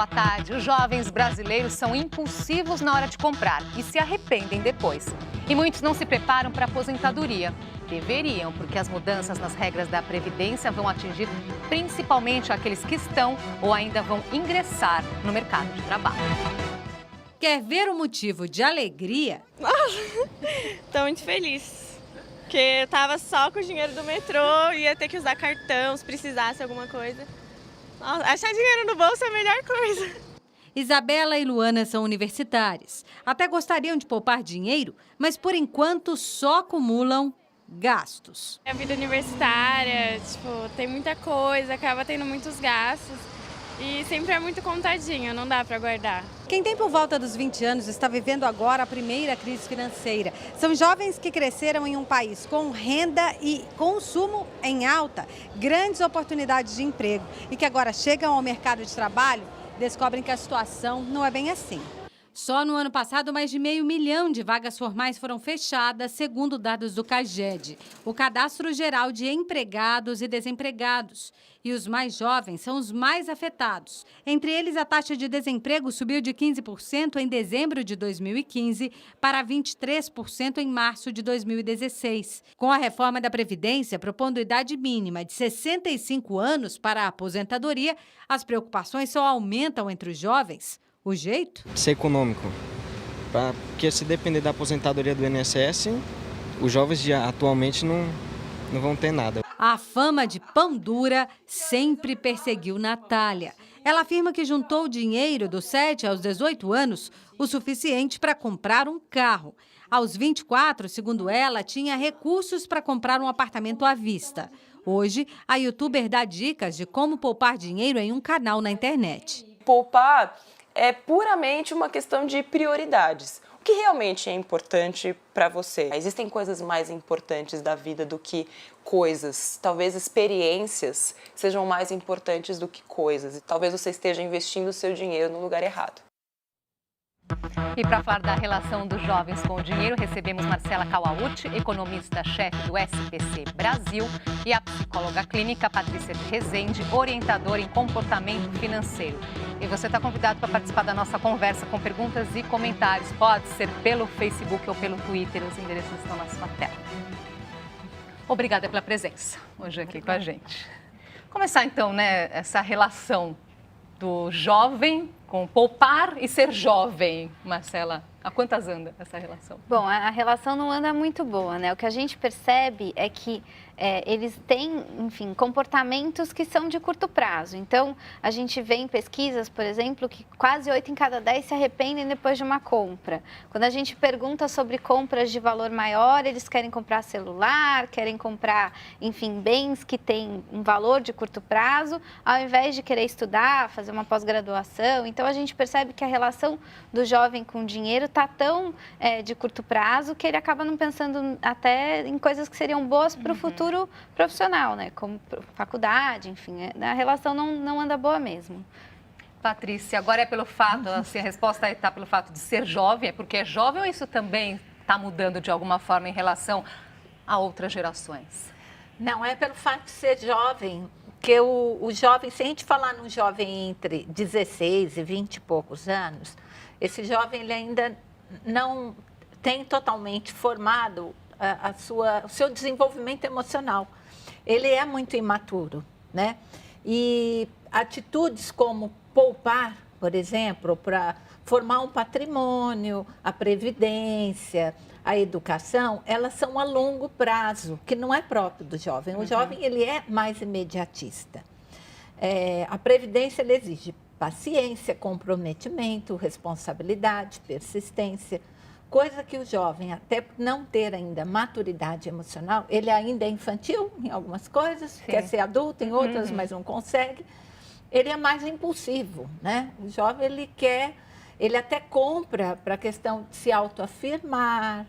boa tarde. Os jovens brasileiros são impulsivos na hora de comprar e se arrependem depois. E muitos não se preparam para a aposentadoria. Deveriam, porque as mudanças nas regras da Previdência vão atingir principalmente aqueles que estão ou ainda vão ingressar no mercado de trabalho. Quer ver o motivo de alegria? Estou muito feliz, porque eu estava só com o dinheiro do metrô, ia ter que usar cartão se precisasse alguma coisa. Nossa, achar dinheiro no bolso é a melhor coisa. Isabela e Luana são universitárias. Até gostariam de poupar dinheiro, mas por enquanto só acumulam gastos. A vida universitária, tem muita coisa, acaba tendo muitos gastos e sempre é muito contadinho, não dá para guardar. Quem tem por volta dos 20 anos está vivendo agora a primeira crise financeira. São jovens que cresceram em um país com renda e consumo em alta, grandes oportunidades de emprego e que agora chegam ao mercado de trabalho e descobrem que a situação não é bem assim. Só no ano passado, mais de 500 mil de vagas formais foram fechadas, segundo dados do CAGED, o Cadastro Geral de Empregados e Desempregados. E os mais jovens são os mais afetados. Entre eles, a taxa de desemprego subiu de 15% em dezembro de 2015 para 23% em março de 2016. Com a reforma da Previdência, propondo idade mínima de 65 anos para a aposentadoria, as preocupações só aumentam entre os jovens. O jeito? Ser econômico, porque se depender da aposentadoria do INSS, os jovens atualmente não vão ter nada. A fama de pão dura sempre perseguiu Natália. Ela afirma que juntou dinheiro dos 7 aos 18 anos, o suficiente para comprar um carro. Aos 24, segundo ela, tinha recursos para comprar um apartamento à vista. Hoje, a youtuber dá dicas de como poupar dinheiro em um canal na internet. Poupar é puramente uma questão de prioridades. O que realmente é importante para você? Existem coisas mais importantes da vida do que coisas. Talvez experiências sejam mais importantes do que coisas. E talvez você esteja investindo o seu dinheiro no lugar errado. E para falar da relação dos jovens com o dinheiro, recebemos Marcela Kawauchi, economista-chefe do SPC Brasil, e a psicóloga clínica Patrícia de Rezende, orientadora em comportamento financeiro. E você está convidado para participar da nossa conversa com perguntas e comentários. Pode ser pelo Facebook ou pelo Twitter, os endereços estão na sua tela. Obrigada pela presença hoje aqui com a gente. Começar então, essa relação do jovem com poupar e ser jovem, Marcela. Há quantas anda essa relação? Bom, a relação não anda muito boa, né? O que a gente percebe é que eles têm, enfim, comportamentos que são de curto prazo. Então, a gente vê em pesquisas, por exemplo, que quase 8 em cada 10 se arrependem depois de uma compra. Quando a gente pergunta sobre compras de valor maior, eles querem comprar celular, querem comprar, enfim, bens que têm um valor de curto prazo, ao invés de querer estudar, fazer uma pós-graduação. Então, a gente percebe que a relação do jovem com o dinheiro está tão de curto prazo que ele acaba não pensando até em coisas que seriam boas para o futuro profissional, né? Como faculdade, enfim, a relação não anda boa mesmo. Patrícia, agora é pelo fato, assim, a resposta está pelo fato de ser jovem, é porque é jovem ou isso também está mudando de alguma forma em relação a outras gerações? Não, é pelo fato de ser jovem, que o jovem, se a gente falar num jovem entre 16 e 20 e poucos anos, esse jovem ele ainda não tem totalmente formado o seu desenvolvimento emocional. Ele é muito imaturo, né? E atitudes como poupar, por exemplo, para formar um patrimônio, a previdência, a educação, elas são a longo prazo, que não é próprio do jovem. O jovem ele é mais imediatista. A previdência ele exige paciência, comprometimento, responsabilidade, persistência. Coisa que o jovem, até por não ter ainda maturidade emocional, ele ainda é infantil em algumas coisas, sim, quer ser adulto em outras, mas não consegue. Ele é mais impulsivo, né? O jovem, ele até compra para a questão de se autoafirmar,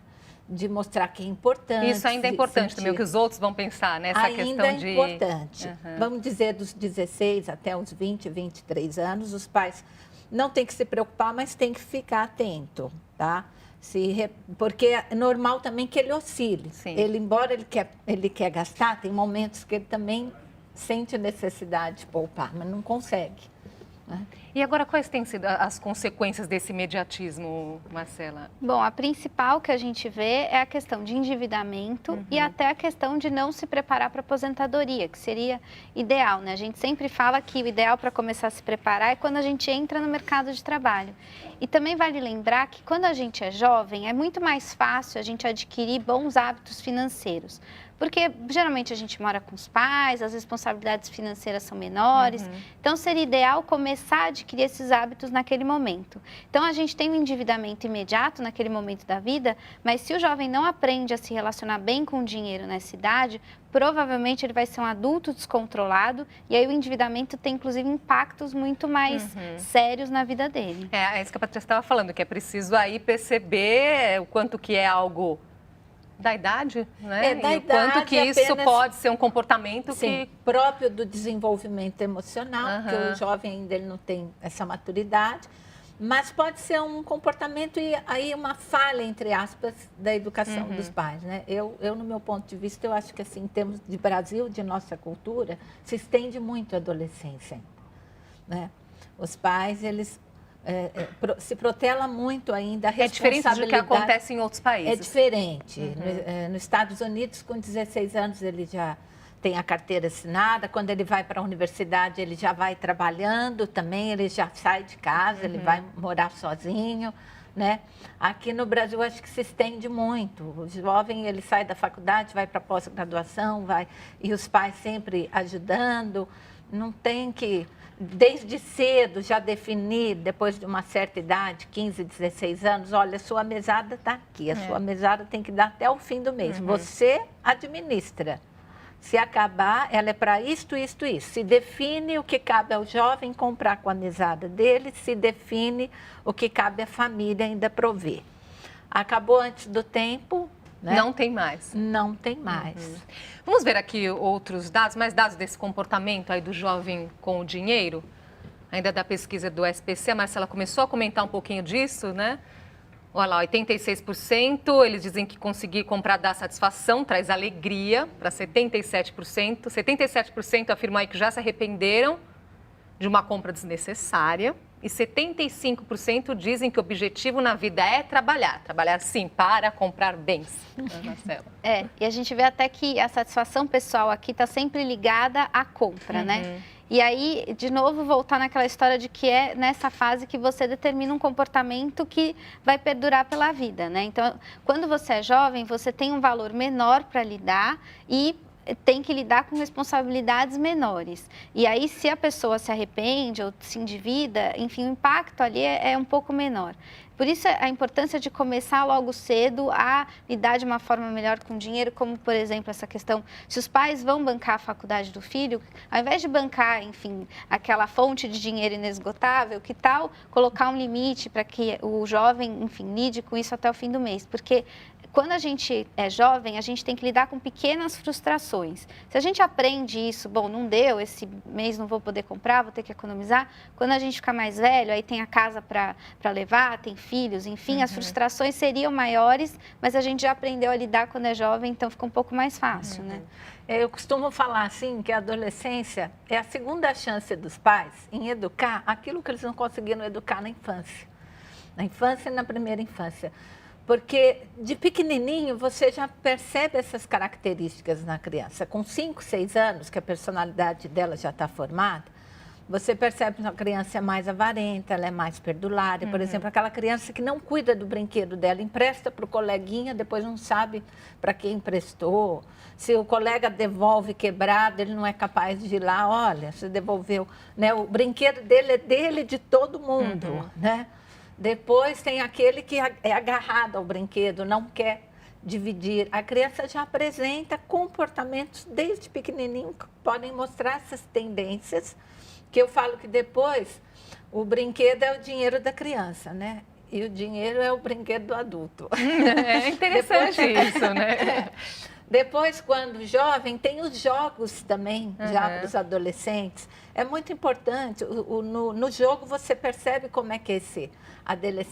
de mostrar que é importante. Isso ainda é importante também, o que os outros vão pensar, né? Essa ainda questão de... é importante. Vamos dizer, dos 16 até os 20, 23 anos, os pais não têm que se preocupar, mas têm que ficar atento, tá? Porque é normal também que ele oscile. Sim. Ele, embora ele quer gastar, tem momentos que ele também sente necessidade de poupar, mas não consegue. né? E agora, quais têm sido as consequências desse imediatismo, Marcela? Bom, a principal que a gente vê é a questão de endividamento e até a questão de não se preparar para a aposentadoria, que seria ideal, né? A gente sempre fala que o ideal para começar a se preparar é quando a gente entra no mercado de trabalho. E também vale lembrar que quando a gente é jovem, é muito mais fácil a gente adquirir bons hábitos financeiros. Porque geralmente a gente mora com os pais, as responsabilidades financeiras são menores, então seria ideal começar a adquirir esses hábitos naquele momento. Então a gente tem um endividamento imediato naquele momento da vida, mas se o jovem não aprende a se relacionar bem com o dinheiro nessa idade, provavelmente ele vai ser um adulto descontrolado e aí o endividamento tem inclusive impactos muito mais sérios na vida dele. É isso que a Patrícia estava falando, que é preciso aí perceber o quanto que é algo da idade, né? Da e o quanto idade, que isso apenas, pode ser um comportamento sim, próprio do desenvolvimento emocional, porque o jovem ainda ele não tem essa maturidade, mas pode ser um comportamento e aí uma falha, entre aspas, da educação dos pais, né? Eu, no meu ponto de vista, eu acho que assim, em termos de Brasil, de nossa cultura, se estende muito a adolescência, né? Os pais, eles se protela muito ainda a responsabilidade. É diferente do que acontece em outros países. É diferente. Nos Estados Unidos, com 16 anos, ele já tem a carteira assinada. Quando ele vai para a universidade, ele já vai trabalhando também, ele já sai de casa, ele vai morar sozinho, né? Aqui no Brasil, acho que se estende muito. O jovem, ele sai da faculdade, vai para a pós-graduação, e os pais sempre ajudando. Não tem que, desde cedo, já definir, depois de uma certa idade, 15, 16 anos, olha, sua mesada está aqui, a sua mesada tem que dar até o fim do mês. Você administra. Se acabar, ela é para isto, isto, isso. Se define o que cabe ao jovem comprar com a mesada dele, se define o que cabe à família ainda prover. Acabou antes do tempo, né? Não tem mais. Não tem mais. Vamos ver aqui outros dados, mais dados desse comportamento aí do jovem com o dinheiro, ainda da pesquisa do SPC. A Marcela começou a comentar um pouquinho disso, né? Olha lá, 86%, eles dizem que conseguir comprar dá satisfação, traz alegria para 77%. 77% afirmam aí que já se arrependeram de uma compra desnecessária. E 75% dizem que o objetivo na vida é trabalhar. Trabalhar, sim, para comprar bens. Marcela. E a gente vê até que a satisfação pessoal aqui está sempre ligada à compra, né? E aí, de novo, voltar naquela história de que é nessa fase que você determina um comportamento que vai perdurar pela vida, né? Então, quando você é jovem, você tem um valor menor para lidar e tem que lidar com responsabilidades menores. E aí, se a pessoa se arrepende ou se endivida, enfim, o impacto ali é um pouco menor. Por isso, a importância de começar logo cedo a lidar de uma forma melhor com o dinheiro, como, por exemplo, essa questão, se os pais vão bancar a faculdade do filho, ao invés de bancar, enfim, aquela fonte de dinheiro inesgotável, que tal colocar um limite para que o jovem, enfim, lide com isso até o fim do mês? Porque quando a gente é jovem, a gente tem que lidar com pequenas frustrações. Se a gente aprende isso, bom, não deu, esse mês não vou poder comprar, vou ter que economizar. Quando a gente fica mais velho, aí tem a casa para levar, tem filhos, enfim, as frustrações seriam maiores, mas a gente já aprendeu a lidar quando é jovem, então fica um pouco mais fácil, né? Eu costumo falar assim, que a adolescência é a segunda chance dos pais em educar aquilo que eles não conseguiram educar na infância. Na infância e na primeira infância. Porque de pequenininho você já percebe essas características na criança. Com 5, 6 anos, que a personalidade dela já está formada, você percebe que a criança é mais avarenta, ela é mais perdulária. Por exemplo, aquela criança que não cuida do brinquedo dela, empresta para o coleguinha, depois não sabe para quem emprestou. Se o colega devolve quebrado, ele não é capaz de ir lá, olha, você devolveu. Né? O brinquedo dele é dele, de todo mundo, né? Depois tem aquele que é agarrado ao brinquedo, não quer dividir. A criança já apresenta comportamentos desde pequenininho que podem mostrar essas tendências, que eu falo que depois o brinquedo é o dinheiro da criança, né? E o dinheiro é o brinquedo do adulto. É interessante isso, né? Depois, quando jovem, tem os jogos também, já para os adolescentes. É muito importante, no jogo você percebe como é que esse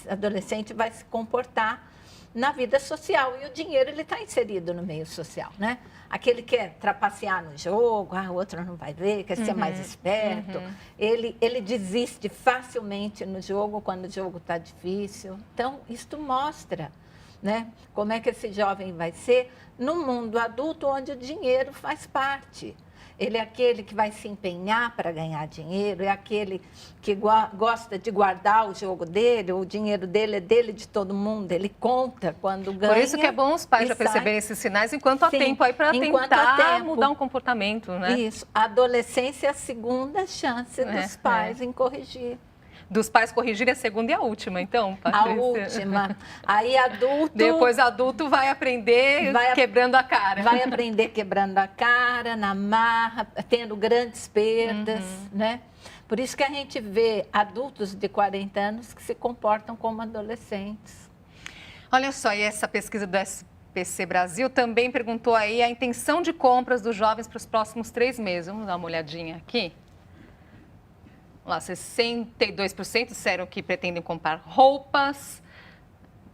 adolescente vai se comportar na vida social. E o dinheiro, ele está inserido no meio social, né? Aquele que quer trapacear no jogo, o outro não vai ver, quer ser mais esperto. Ele desiste facilmente no jogo, quando o jogo está difícil. Então, isto mostra, né, como é que esse jovem vai ser no mundo adulto, onde o dinheiro faz parte. Ele é aquele que vai se empenhar para ganhar dinheiro, é aquele que gosta de guardar o jogo dele, o dinheiro dele é dele, de todo mundo, ele conta quando ganha. Por isso que é bom os pais já perceberem esses sinais enquanto há tempo aí para tentar mudar um comportamento, né? Isso. A adolescência é a segunda chance dos pais em corrigir. Dos pais corrigirem a segunda e a última, então, Patrícia? A última. Aí adulto... Depois adulto vai aprender quebrando a cara. Vai aprender quebrando a cara, na marra, tendo grandes perdas, né? Por isso que a gente vê adultos de 40 anos que se comportam como adolescentes. Olha só, e essa pesquisa do SPC Brasil também perguntou aí a intenção de compras dos jovens para os próximos 3 meses. Vamos dar uma olhadinha aqui. Lá, 62% disseram que pretendem comprar roupas,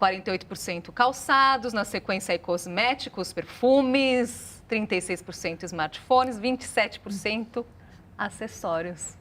48% calçados, na sequência aí cosméticos, perfumes, 36% smartphones, 27% acessórios.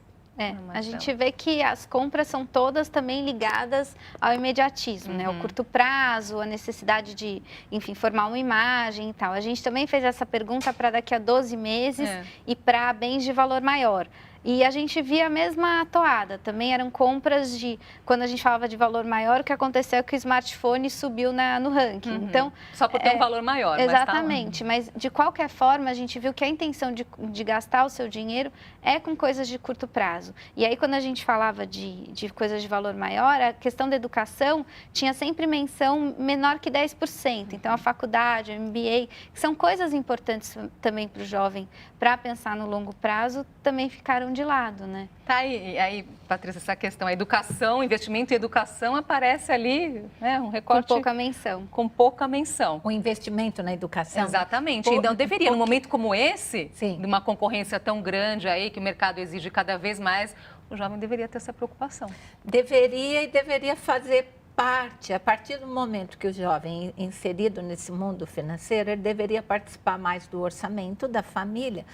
A gente vê que as compras são todas também ligadas ao imediatismo, né? O curto prazo, a necessidade de, enfim, formar uma imagem e tal. A gente também fez essa pergunta para daqui a 12 meses e para bens de valor maior. E a gente via a mesma toada, também eram compras de, quando a gente falava de valor maior, o que aconteceu é que o smartphone subiu no ranking. Então, só por ter um valor maior. Exatamente, mas de qualquer forma a gente viu que a intenção de gastar o seu dinheiro é com coisas de curto prazo. E aí quando a gente falava de coisas de valor maior, a questão da educação tinha sempre menção menor que 10%. Então a faculdade, o MBA, que são coisas importantes também para o jovem, para pensar no longo prazo, também ficaram de lado, né? Tá aí, Patrícia, essa questão, a educação, investimento em educação aparece ali, né, um recorte... Com pouca menção. Com pouca menção. O investimento na educação. Exatamente. Então, deveria, num momento como esse, Sim, de uma concorrência tão grande aí, que o mercado exige cada vez mais, o jovem deveria ter essa preocupação. Deveria e deveria fazer parte, a partir do momento que o jovem é inserido nesse mundo financeiro, ele deveria participar mais do orçamento da família.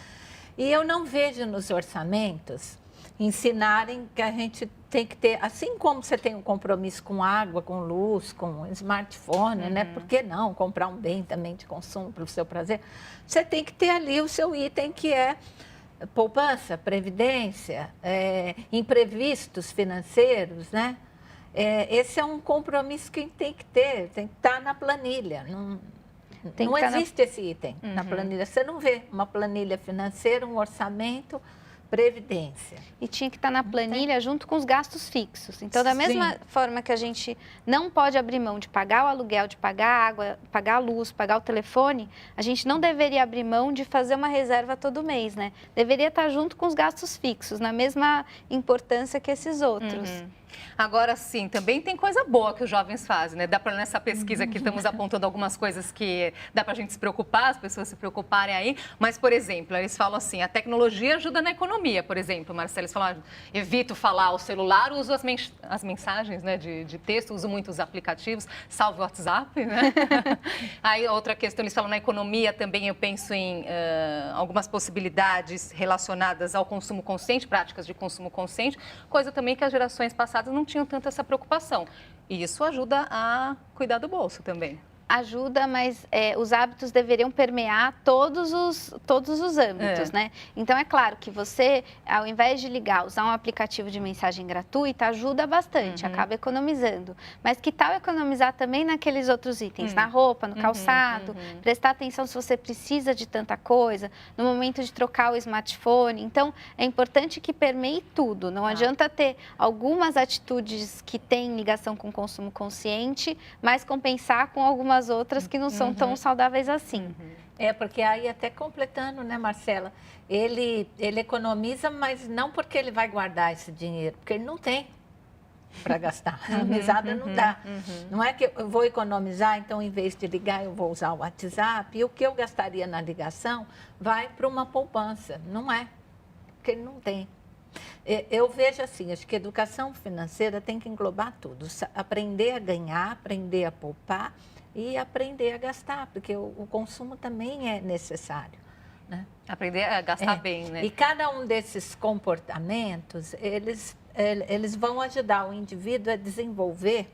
E eu não vejo nos orçamentos ensinarem que a gente tem que ter, assim como você tem um compromisso com água, com luz, com smartphone, né? Por que não comprar um bem também de consumo para o seu prazer? Você tem que ter ali o seu item que é poupança, previdência, imprevistos financeiros, né? Esse é um compromisso que tem que ter, tem que estar na planilha. Não existe esse item na planilha. Você não vê uma planilha financeira, um orçamento, previdência. E tinha que estar na planilha junto com os gastos fixos. Então, da mesma forma que a gente não pode abrir mão de pagar o aluguel, de pagar a água, pagar a luz, pagar o telefone, a gente não deveria abrir mão de fazer uma reserva todo mês, né? Deveria estar junto com os gastos fixos, na mesma importância que esses outros. Agora sim, também tem coisa boa que os jovens fazem, né? Dá para nessa pesquisa aqui estamos apontando algumas coisas que dá para a gente se preocupar, as pessoas se preocuparem aí. Mas, por exemplo, eles falam assim, a tecnologia ajuda na economia, por exemplo. Marcelo, eles falam, evito falar o celular, uso as mensagens, né, de texto, uso muitos aplicativos, salve o WhatsApp, né? Aí outra questão, eles falam na economia também, eu penso em algumas possibilidades relacionadas ao consumo consciente, práticas de consumo consciente, coisa também que as gerações passadas não tinham tanto essa preocupação. E isso ajuda a cuidar do bolso também. Ajuda, mas os hábitos deveriam permear todos os âmbitos, né? Então, é claro que você, ao invés de usar um aplicativo de mensagem gratuita, ajuda bastante, acaba economizando. Mas que tal economizar também naqueles outros itens, na roupa, no calçado, prestar atenção se você precisa de tanta coisa, no momento de trocar o smartphone. Então, é importante que permeie tudo. Não adianta ter algumas atitudes que têm ligação com o consumo consciente, mas compensar com algumas outras que não são tão saudáveis assim. Porque aí até completando, né, Marcela, ele economiza, mas não porque ele vai guardar esse dinheiro, porque ele não tem para gastar. A mesada não dá. Não é que eu vou economizar, então em vez de ligar eu vou usar o WhatsApp, e o que eu gastaria na ligação vai para uma poupança. Não é, porque ele não tem. Eu vejo assim, acho que a educação financeira tem que englobar tudo. Aprender a ganhar, aprender a poupar, e aprender a gastar, porque o consumo também é necessário, né? Aprender a gastar bem, né? E cada um desses comportamentos, eles vão ajudar o indivíduo a desenvolver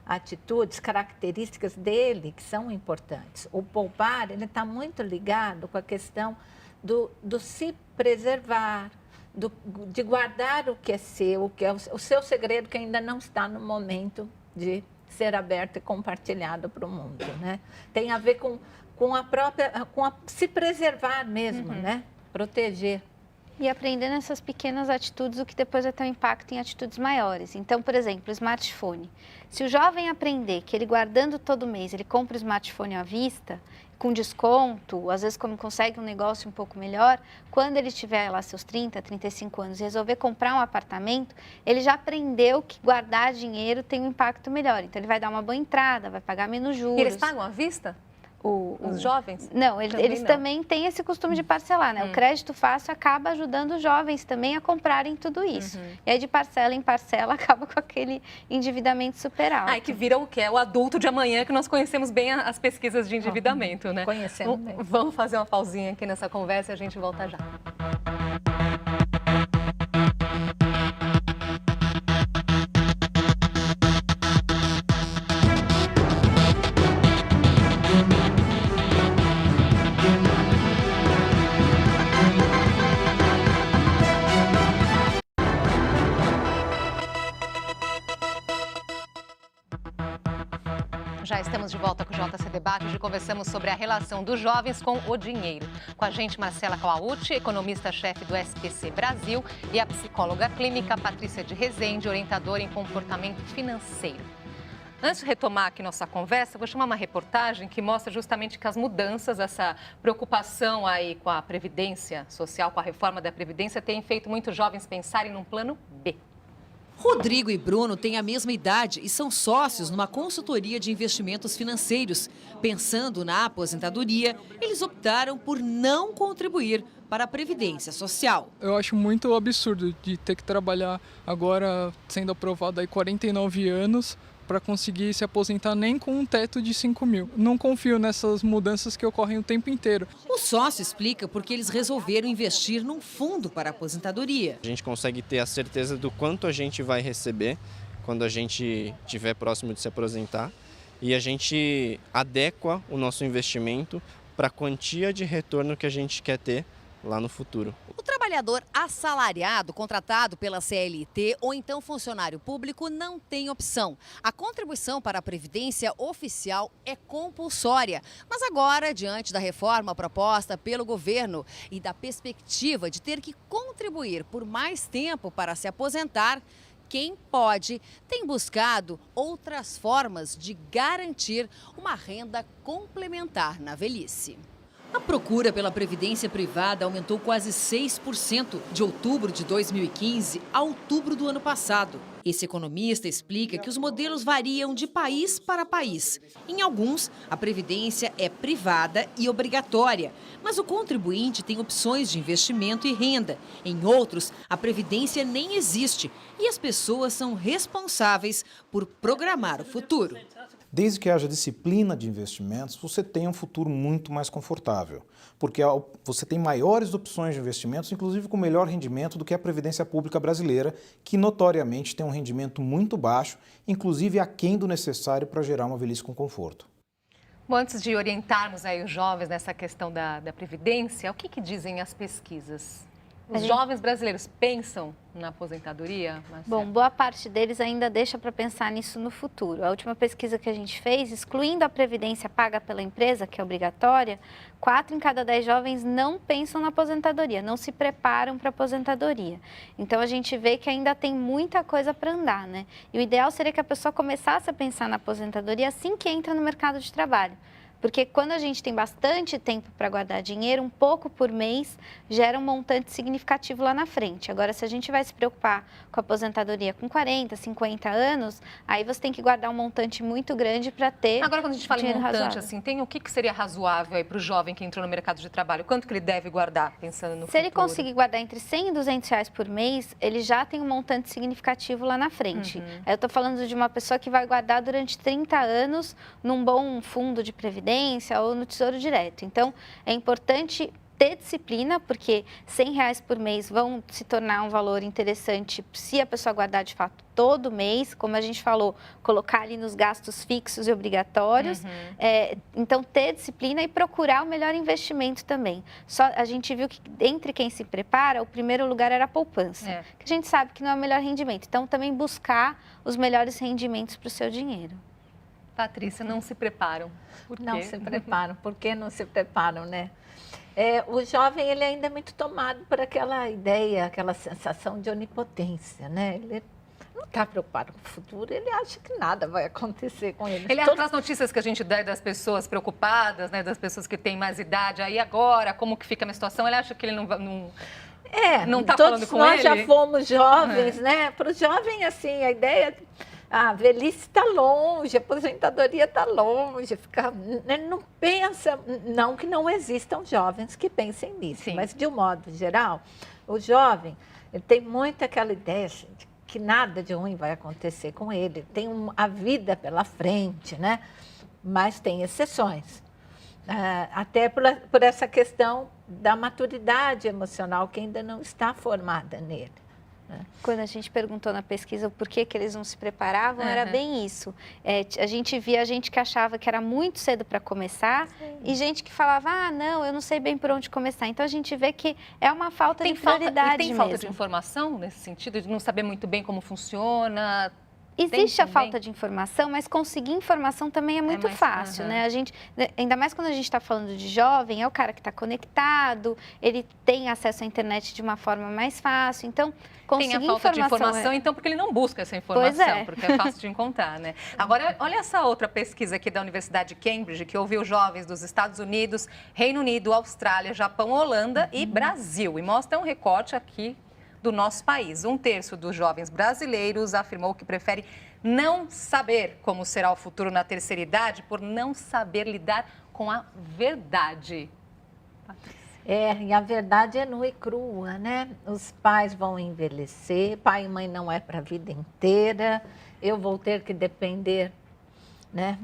atitudes, características dele que são importantes. O poupar, ele está muito ligado com a questão do se preservar, de guardar o que é seu, que é o seu segredo que ainda não está no momento de ser aberto e compartilhado para o mundo, né? Tem a ver com se preservar mesmo, né? Proteger. E aprender nessas pequenas atitudes, o que depois vai ter um impacto em atitudes maiores. Então, por exemplo, o smartphone. Se o jovem aprender que ele guardando todo mês, ele compra o smartphone à vista, com desconto, às vezes como consegue um negócio um pouco melhor, quando ele tiver lá seus 30, 35 anos e resolver comprar um apartamento, ele já aprendeu que guardar dinheiro tem um impacto melhor. Então, ele vai dar uma boa entrada, vai pagar menos juros. E eles pagam à vista? Os jovens? Não, eles também têm esse costume de parcelar, né? O crédito fácil acaba ajudando os jovens também a comprarem tudo isso. E aí, de parcela em parcela, acaba com aquele endividamento super alto. Que vira o que é o adulto de amanhã, que nós conhecemos bem as pesquisas de endividamento, né? Conhecemos bem. Vamos fazer uma pausinha aqui nessa conversa e a gente volta já. Já estamos de volta com o JC Debate. Hoje conversamos sobre a relação dos jovens com o dinheiro. Com a gente, Marcela Kawauchi, economista-chefe do SPC Brasil, e a psicóloga clínica Patrícia de Rezende, orientadora em comportamento financeiro. Antes de retomar aqui nossa conversa, vou chamar uma reportagem que mostra justamente que as mudanças, essa preocupação aí com a Previdência Social, com a reforma da Previdência, tem feito muitos jovens pensarem num plano B. Rodrigo e Bruno têm a mesma idade e são sócios numa consultoria de investimentos financeiros. Pensando na aposentadoria, eles optaram por não contribuir para a Previdência Social. Eu acho muito absurdo de ter que trabalhar agora, sendo aprovado aí 49 anos, para conseguir se aposentar nem com um teto de 5 mil. Não confio nessas mudanças que ocorrem o tempo inteiro. O sócio explica porque eles resolveram investir num fundo para a aposentadoria. A gente consegue ter a certeza do quanto a gente vai receber quando a gente estiver próximo de se aposentar e a gente adequa o nosso investimento para a quantia de retorno que a gente quer ter lá no futuro. O trabalhador assalariado, contratado pela CLT ou então funcionário público não tem opção. A contribuição para a Previdência oficial é compulsória. Mas agora, diante da reforma proposta pelo governo e da perspectiva de ter que contribuir por mais tempo para se aposentar, quem pode tem buscado outras formas de garantir uma renda complementar na velhice. A procura pela previdência privada aumentou quase 6% de outubro de 2015 a outubro do ano passado. Esse economista explica que os modelos variam de país para país. Em alguns, a previdência é privada e obrigatória, mas o contribuinte tem opções de investimento e renda. Em outros, a previdência nem existe e as pessoas são responsáveis por programar o futuro. Desde que haja disciplina de investimentos, você tem um futuro muito mais confortável, porque você tem maiores opções de investimentos, inclusive com melhor rendimento do que a Previdência Pública brasileira, que notoriamente tem um rendimento muito baixo, inclusive aquém do necessário para gerar uma velhice com conforto. Bom, antes de orientarmos aí os jovens nessa questão da Previdência, o que dizem as pesquisas? Os jovens brasileiros pensam na aposentadoria, Marcela? Bom, boa parte deles ainda deixa para pensar nisso no futuro. A última pesquisa que a gente fez, excluindo a previdência paga pela empresa, que é obrigatória, 4 em cada 10 jovens não pensam na aposentadoria, não se preparam para a aposentadoria. Então, a gente vê que ainda tem muita coisa para andar, né? E o ideal seria que a pessoa começasse a pensar na aposentadoria assim que entra no mercado de trabalho, Porque quando a gente tem bastante tempo para guardar dinheiro, um pouco por mês gera um montante significativo lá na frente. Agora, se a gente vai se preocupar com a aposentadoria com 40, 50 anos, aí você tem que guardar um montante muito grande para ter. Agora, quando a gente fala em dinheiro montante, razoável. assim, tem o que seria razoável para o jovem que entrou no mercado de trabalho? Quanto que ele deve guardar, pensando no futuro? Se ele conseguir guardar entre 100 e 200 reais por mês, ele já tem um montante significativo lá na frente. Aí eu estou falando de uma pessoa que vai guardar durante 30 anos num bom fundo de previdência ou no Tesouro Direto. Então, é importante ter disciplina, porque 100 reais por mês vão se tornar um valor interessante se a pessoa guardar de fato todo mês, como a gente falou, colocar ali nos gastos fixos e obrigatórios. Então, ter disciplina e procurar o melhor investimento também. Só a gente viu que entre quem se prepara, o primeiro lugar era a poupança, que a gente sabe que não é o melhor rendimento. Então, também buscar os melhores rendimentos para o seu dinheiro. Patrícia, não se preparam. Por quê? Não se preparam. Por que não se preparam, né? O jovem, ele ainda é muito tomado por aquela ideia, aquela sensação de onipotência, né? Ele não está preocupado com o futuro, ele acha que nada vai acontecer com ele. Ele aquelas notícias que a gente dá das pessoas preocupadas, né, das pessoas que têm mais idade, aí agora, como que fica a minha situação, ele acha que ele não está falando com ele? Nós já fomos jovens, né? Para o jovem, assim, a ideia... A velhice está longe, a aposentadoria está longe, não pensa, não que não existam jovens que pensem nisso, Sim. mas de um modo geral, o jovem ele tem muito aquela ideia de que nada de ruim vai acontecer com ele, tem a vida pela frente, né? Mas tem exceções, até por essa questão da maturidade emocional que ainda não está formada nele. Quando a gente perguntou na pesquisa por que eles não se preparavam, era bem isso. A gente via gente que achava que era muito cedo para começar e gente que falava, não, eu não sei bem por onde começar. Então, a gente vê que é uma falta de prioridade tem falta de informação nesse sentido, de não saber muito bem como funciona? Existe a falta de informação, mas conseguir informação também é muito fácil, né? A gente, ainda mais quando a gente está falando de jovem, é o cara que está conectado, ele tem acesso à internet de uma forma mais fácil, então conseguir tem a falta de informação, então, porque ele não busca essa informação, porque é fácil de encontrar, né? Agora, olha essa outra pesquisa aqui da Universidade de Cambridge, que ouviu jovens dos Estados Unidos, Reino Unido, Austrália, Japão, Holanda e Brasil, e mostra um recorte aqui do nosso país. 1/3 dos jovens brasileiros afirmou que prefere não saber como será o futuro na terceira idade por não saber lidar com a verdade. E a verdade é nua e crua, né? Os pais vão envelhecer, pai e mãe não é para a vida inteira, eu vou ter que depender, né?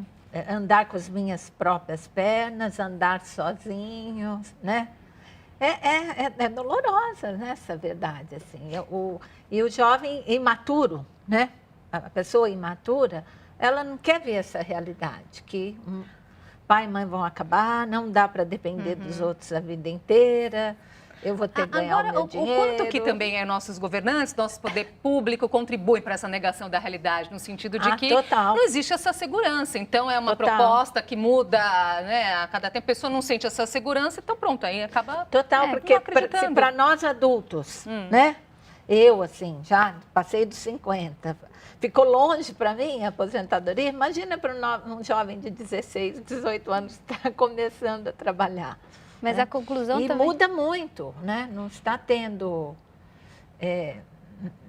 Andar com as minhas próprias pernas, andar sozinho, né? É dolorosa, né, essa verdade, assim. E o jovem imaturo, né? A pessoa imatura, ela não quer ver essa realidade, que pai e mãe vão acabar, não dá para depender dos outros a vida inteira, eu vou ter que ganhar o meu dinheiro. O quanto que também nossos governantes, nosso poder público contribuem para essa negação da realidade, no sentido de que não existe essa segurança. Então, é uma proposta que muda, né, a cada tempo. A pessoa não sente essa segurança, então pronto, aí acaba porque para nós adultos, né? Eu, assim, já passei dos 50, ficou longe para mim a aposentadoria. Imagina para um jovem de 16, 18 anos que está começando a trabalhar. Mas a conclusão também... E muda muito, né? Não está tendo...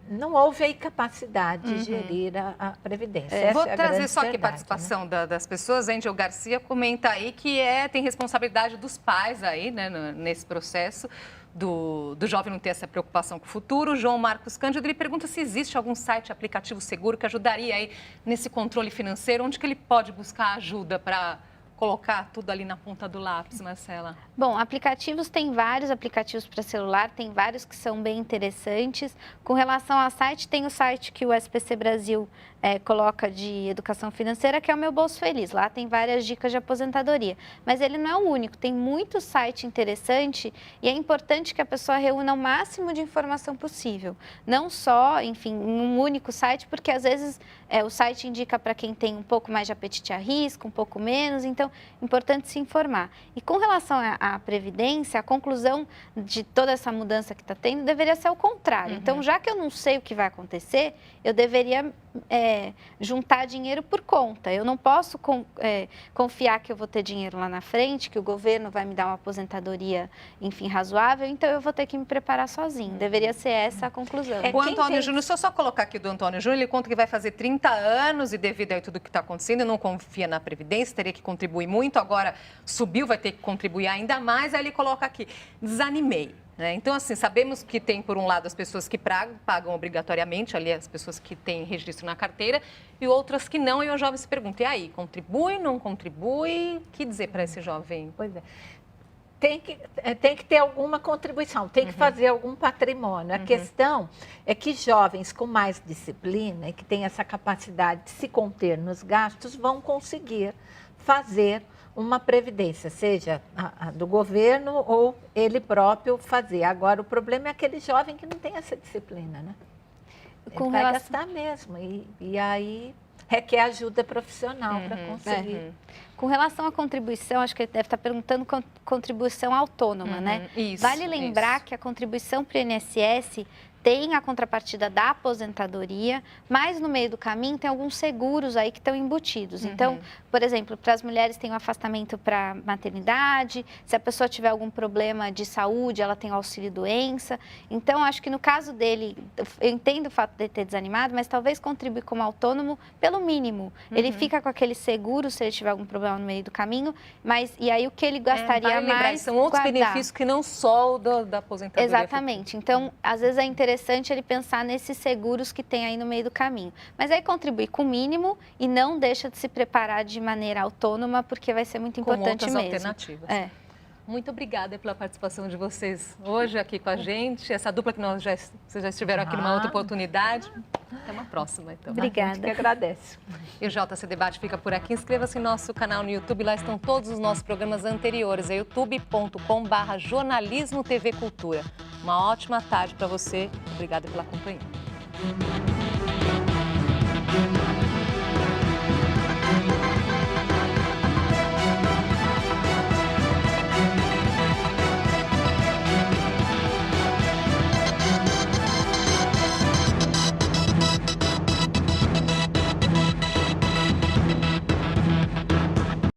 não houve aí capacidade de gerir a Previdência. Vou trazer só aqui a participação das pessoas. Angel Garcia comenta aí que tem responsabilidade dos pais aí, né, nesse processo do jovem não ter essa preocupação com o futuro. João Marcos Cândido, ele pergunta se existe algum site, aplicativo seguro que ajudaria aí nesse controle financeiro, onde que ele pode buscar ajuda para colocar tudo ali na ponta do lápis, Marcela? Bom, aplicativos, tem vários aplicativos para celular, tem vários que são bem interessantes. Com relação ao site, tem o site que o SPC Brasil coloca de educação financeira, que é o Meu Bolso Feliz. Lá tem várias dicas de aposentadoria. Mas ele não é o único, tem muito site interessante e é importante que a pessoa reúna o máximo de informação possível. Não só, enfim, um único site, porque às vezes o site indica para quem tem um pouco mais de apetite a risco, um pouco menos, então é importante se informar. E com relação à Previdência, a conclusão de toda essa mudança que está tendo deveria ser o contrário. Então, já que eu não sei o que vai acontecer, eu deveria juntar dinheiro por conta. Eu não posso confiar que eu vou ter dinheiro lá na frente, que o governo vai me dar uma aposentadoria, enfim, razoável, então eu vou ter que me preparar sozinho. Deveria ser essa a conclusão. O Antônio Júnior, se eu só colocar aqui do Antônio Júnior, ele conta que vai fazer 30 anos e devido a tudo que está acontecendo, não confia na Previdência, teria que contribuir muito, agora subiu, vai ter que contribuir ainda mais, aí ele coloca aqui, desanimei. Então, assim, sabemos que tem, por um lado, as pessoas que pagam obrigatoriamente, ali as pessoas que têm registro na carteira, e outras que não, e o jovem se pergunta, e aí, contribui, não contribui? O que dizer para esse jovem? Pois é. Tem que ter alguma contribuição, tem que fazer algum patrimônio. A questão é que jovens com mais disciplina e que têm essa capacidade de se conter nos gastos vão conseguir fazer uma previdência, seja a do governo ou ele próprio fazer. Agora, o problema é aquele jovem que não tem essa disciplina, né? Ele vai gastar mesmo e aí requer ajuda profissional para conseguir. Com relação à contribuição, acho que ele deve estar perguntando contribuição autônoma, né? Isso, vale lembrar que a contribuição para o INSS tem a contrapartida da aposentadoria, mas no meio do caminho tem alguns seguros aí que estão embutidos. Então, por exemplo, para as mulheres tem o afastamento para maternidade, se a pessoa tiver algum problema de saúde, ela tem o auxílio-doença. Então, acho que no caso dele, eu entendo o fato de ele ter desanimado, mas talvez contribuir como autônomo pelo mínimo. Ele fica com aquele seguro se ele tiver algum problema no meio do caminho, e aí o que ele gastaria mais, são outros benefícios que não só o da aposentadoria. Exatamente. Então, às vezes é interessante ele pensar nesses seguros que tem aí no meio do caminho. Mas aí contribui com o mínimo e não deixa de se preparar de maneira autônoma, porque vai ser muito importante mesmo. Alternativas. Muito obrigada pela participação de vocês hoje aqui com a gente. Essa dupla que vocês já estiveram aqui numa outra oportunidade. Até uma próxima, então. Obrigada. A gente que agradece. E o JC Debate fica por aqui. Inscreva-se no nosso canal no YouTube. Lá estão todos os nossos programas anteriores. É youtube.com/jornalismo TV Cultura. Uma ótima tarde para você. Obrigada pela companhia.